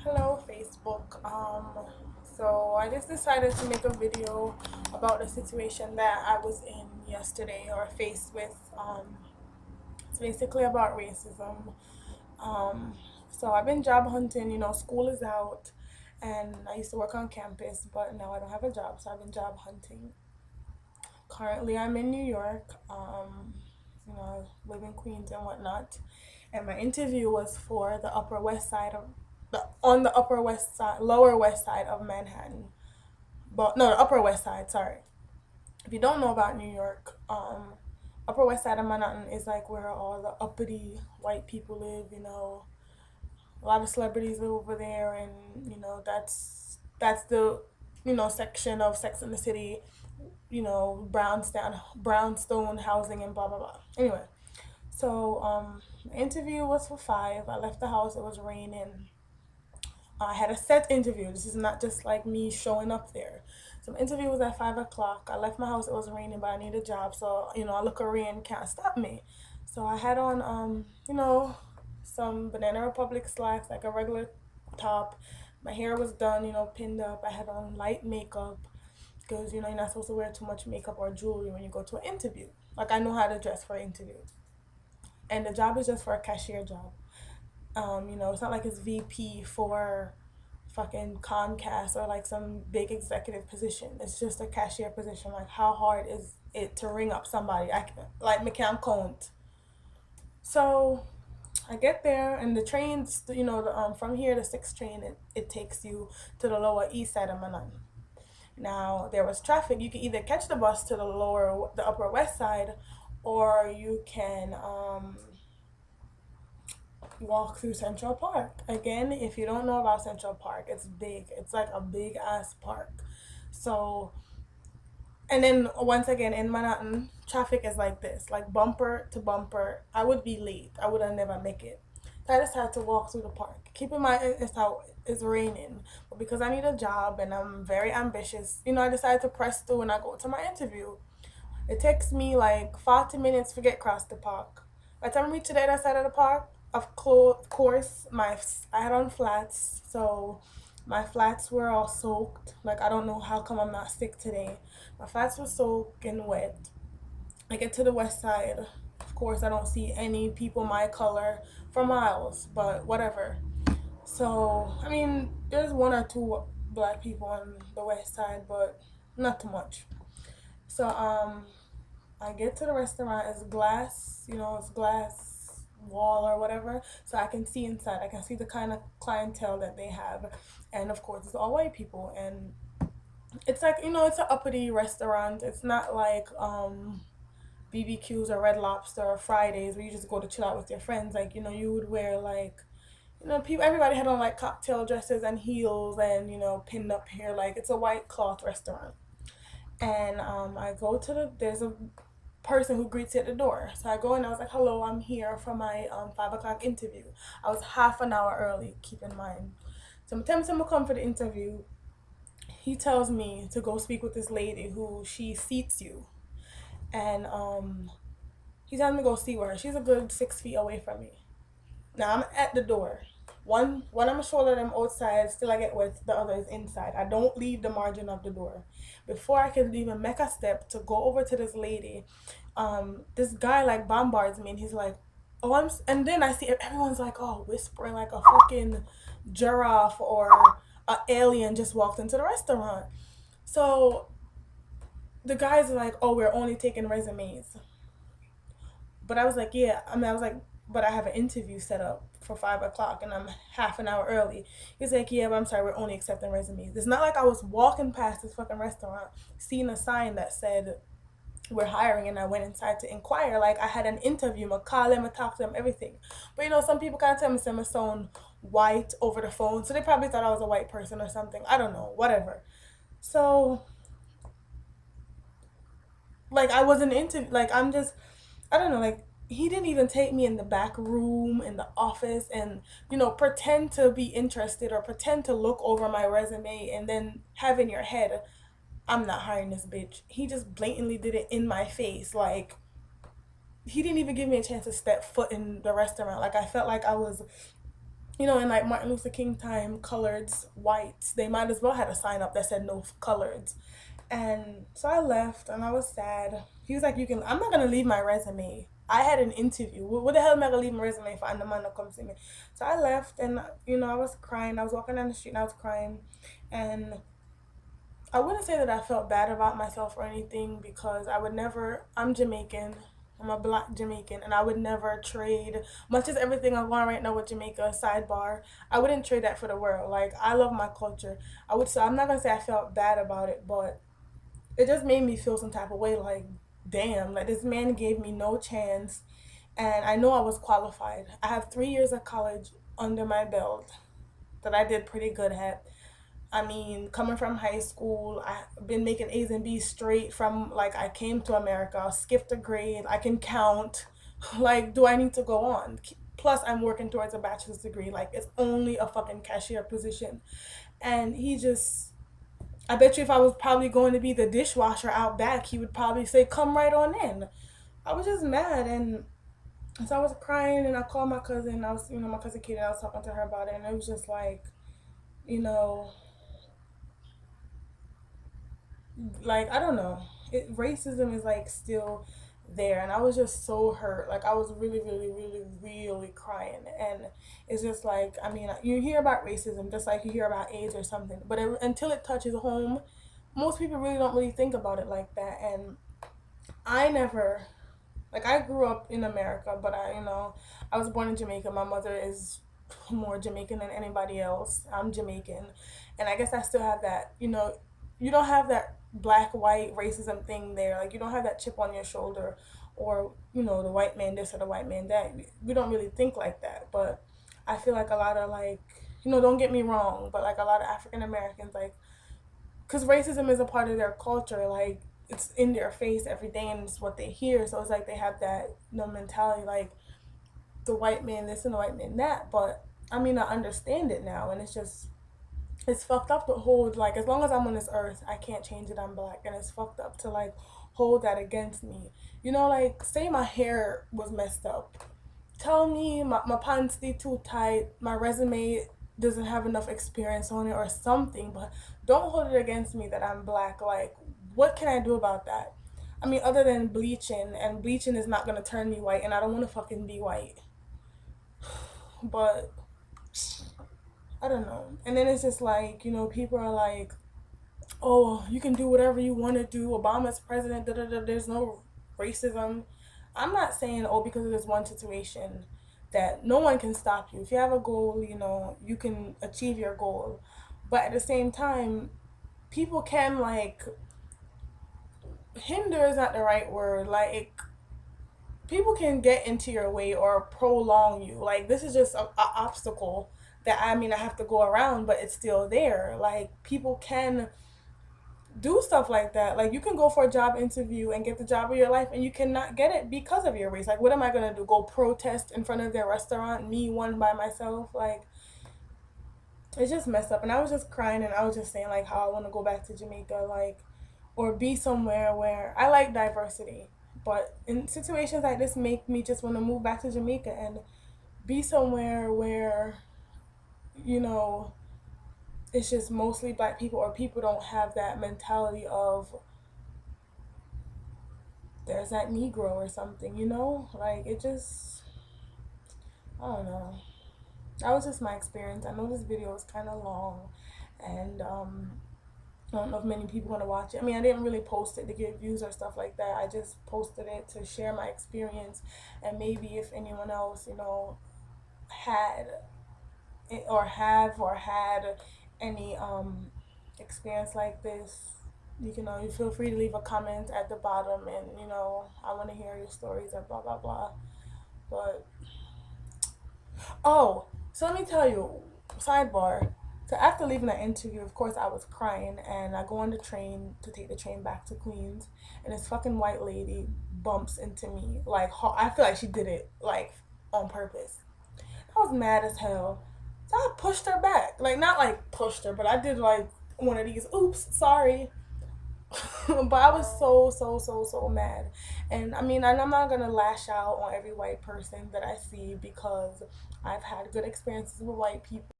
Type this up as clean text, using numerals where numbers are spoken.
Hello, Facebook. So I just decided to make a video about the situation that I was in yesterday or faced with. It's basically about racism. Um, so I've been job hunting. School is out, and I used to work on campus, but now I don't have a job, so I've been job hunting. Currently, I'm in New York. Live in Queens and whatnot. And my interview was for the Upper West Side of the Upper West Side, Lower West Side of Manhattan. But no, the Upper West Side. Sorry. If you don't know about New York, Upper West Side of Manhattan is like where all the uppity white people live. A lot of celebrities live over there, and that's the section of Sex and the City, brownstone housing and blah blah blah. Anyway, so the interview was for 5. I left the house. It was raining. I had a set interview. This is not just like me showing up there. So my interview was at 5 o'clock. I left my house. It was raining, but I need a job. So a look of rain can't stop me. So I had on some Banana Republic slacks, like a regular top. My hair was done, pinned up. I had on light makeup because you're not supposed to wear too much makeup or jewelry when you go to an interview. Like I know how to dress for an interview, and the job is just for a cashier job. It's not like it's VP for fucking Comcast or like some big executive position. It's just a cashier position. Like how hard is it to ring up somebody? Like McCann Count. So I get there and the trains, from here the 6th train, it takes you to the Lower East Side of Manhattan. Now there was traffic. You can either catch the bus to the Upper West Side, or you can walk through Central Park. Again, if you don't know about Central Park, it's big. It's like a big ass park. So, and then once again in Manhattan, traffic is like this, like bumper to bumper. I would be late. I would have never make it. So I just had to walk through the park. Keep in mind it's raining, but because I need a job and I'm very ambitious, I decided to press through and I go to my interview. It takes me like 40 minutes to get across the park. By the time I reach the other side of the park, of course, I had on flats, so my flats were all soaked. Like I don't know how come I'm not sick today. My flats were soaked and wet. I get to the west side. Of course, I don't see any people my color for miles, but whatever. So I mean, there's one or two black people on the west side, but not too much. So I get to the restaurant. It's glass, it's glass wall or whatever, so I can see inside. I can see the kind of clientele that they have, and of course, it's all white people. And it's like it's an uppity restaurant. It's not like BBQs or Red Lobster or Fridays where you just go to chill out with your friends. Like you would wear like people. Everybody had on like cocktail dresses and heels and pinned up hair. Like it's a white cloth restaurant. And I go to there's a person who greets you at the door. So I go in, I was like, hello, I'm here for my 5 o'clock interview. I was half an hour early, keep in mind. So I'm telling him to come for the interview. He tells me to go speak with this lady who she seats you. And he tells me to go see her. She's a good 6 feet away from me. Now I'm at the door. One I'm shoulder them outside, still I get wet, the other is inside. I don't leave the margin of the door. Before I can even make a step to go over to this lady, this guy like bombards me and he's like, oh and then I see everyone's like, oh, whispering like a fucking giraffe or a alien just walked into the restaurant. So the guys are like, oh, we're only taking resumes. But I was like, yeah. I was like, but I have an interview set up for 5 o'clock and I'm half an hour early. He's like, yeah, but I'm sorry, we're only accepting resumes. It's not like I was walking past this fucking restaurant, seeing a sign that said we're hiring, and I went inside to inquire. Like I had an interview, I call them, I talk to them, everything. But some people can't tell me some sound white over the phone, so they probably thought I was a white person or something. I don't know, whatever. So like I wasn't into like I'm just I don't know, like he didn't even take me in the back room in the office and pretend to be interested or pretend to look over my resume and then have in your head, I'm not hiring this bitch. He just blatantly did it in my face. Like he didn't even give me a chance to step foot in the restaurant. Like I felt like I was you know, in like Martin Luther King time, coloreds, whites, they might as well had a sign up that said no coloreds. And so I left and I was sad. He was like, you can, I'm not going to leave my resume. I had an interview. What the hell am I going to leave my resume for? And the man to come see me. So I left and, you know, I was crying. I was walking down the street and I was crying. And I wouldn't say that I felt bad about myself or anything because I would never, I'm Jamaican. I'm a black Jamaican and I would never trade, much as everything I'm going right now with Jamaica, sidebar, I wouldn't trade that for the world. Like, I love my culture. I would say, I'm not going to say I felt bad about it, but it just made me feel some type of way like, damn, like this man gave me no chance and I know I was qualified. I have 3 years of college under my belt that I did pretty good at. I mean, coming from high school, I've been making A's and B's straight from like I came to America, skipped a grade, I can count. Like, do I need to go on? Plus, I'm working towards a bachelor's degree. Like, it's only a fucking cashier position. And he just, I bet you if I was probably going to be the dishwasher out back, he would probably say, come right on in. I was just mad. And so I was crying and I called my cousin. I was, you know, my cousin Katie, I was talking to her about it. And it was just like, you know, like I don't know, racism is like still there, and I was just so hurt. Like I was really, really, really, really crying, and it's just like I mean, you hear about racism just like you hear about AIDS or something, but until it touches home, most people really don't really think about it like that. And I never, like I grew up in America, but I, you know, I was born in Jamaica. My mother is more Jamaican than anybody else. I'm Jamaican, and I guess I still have that. You know, you don't have that black white racism thing there. Like you don't have that chip on your shoulder, or you know, the white man this or the white man that. We don't really think like that. But I feel like a lot of like, you know, don't get me wrong, but like a lot of African Americans like because racism is a part of their culture. Like it's in their face every day, and it's what they hear. So it's like they have that mentality, like the white man this and the white man that. But I mean, I understand it now, and it's just it's fucked up to hold like as long as I'm on this earth, I can't change it. I'm black, and it's fucked up to like hold that against me. You know, like say my hair was messed up, tell me my pants stay too tight, my resume doesn't have enough experience on it or something, but don't hold it against me that I'm black. Like, what can I do about that? I mean, other than bleaching, and bleaching is not gonna turn me white, and I don't want to fucking be white. But I don't know. And then it's just like, you know, people are like, oh, you can do whatever you want to do. Obama's president, da da da. There's no racism. I'm not saying, oh, because of this one situation that no one can stop you. If you have a goal, you know, you can achieve your goal. But at the same time, people can, like, hinder is not the right word. Like, people can get into your way or prolong you. Like, this is just a obstacle that I mean, I have to go around, but it's still there. Like, people can do stuff like that. Like you can go for a job interview and get the job of your life and you cannot get it because of your race. Like what am I gonna do? Go protest in front of their restaurant, me one by myself? Like it's just messed up. And I was just crying and I was just saying like how I wanna go back to Jamaica, like or be somewhere where I like diversity. But in situations like this make me just wanna move back to Jamaica and be somewhere where, you know, it's just mostly black people or people don't have that mentality of there's that Negro or something, you know? Like, it just, I don't know. That was just my experience. I know this video is kind of long, and I don't know if many people want to watch it. I mean, I didn't really post it to get views or stuff like that. I just posted it to share my experience, and maybe if anyone else, you know, had it or have or had any experience like this, you can you feel free to leave a comment at the bottom, and you know I want to hear your stories and blah blah blah. But oh, so let me tell you, sidebar. So after leaving that interview, of course I was crying, and I go on the train to take the train back to Queens, and this fucking white lady bumps into me. Like I feel like she did it like on purpose. I was mad as hell. So I pushed her back. Like not like pushed her, but I did like one of these oops, sorry. But I was so mad. And I mean, and I'm not gonna lash out on every white person that I see because I've had good experiences with white people.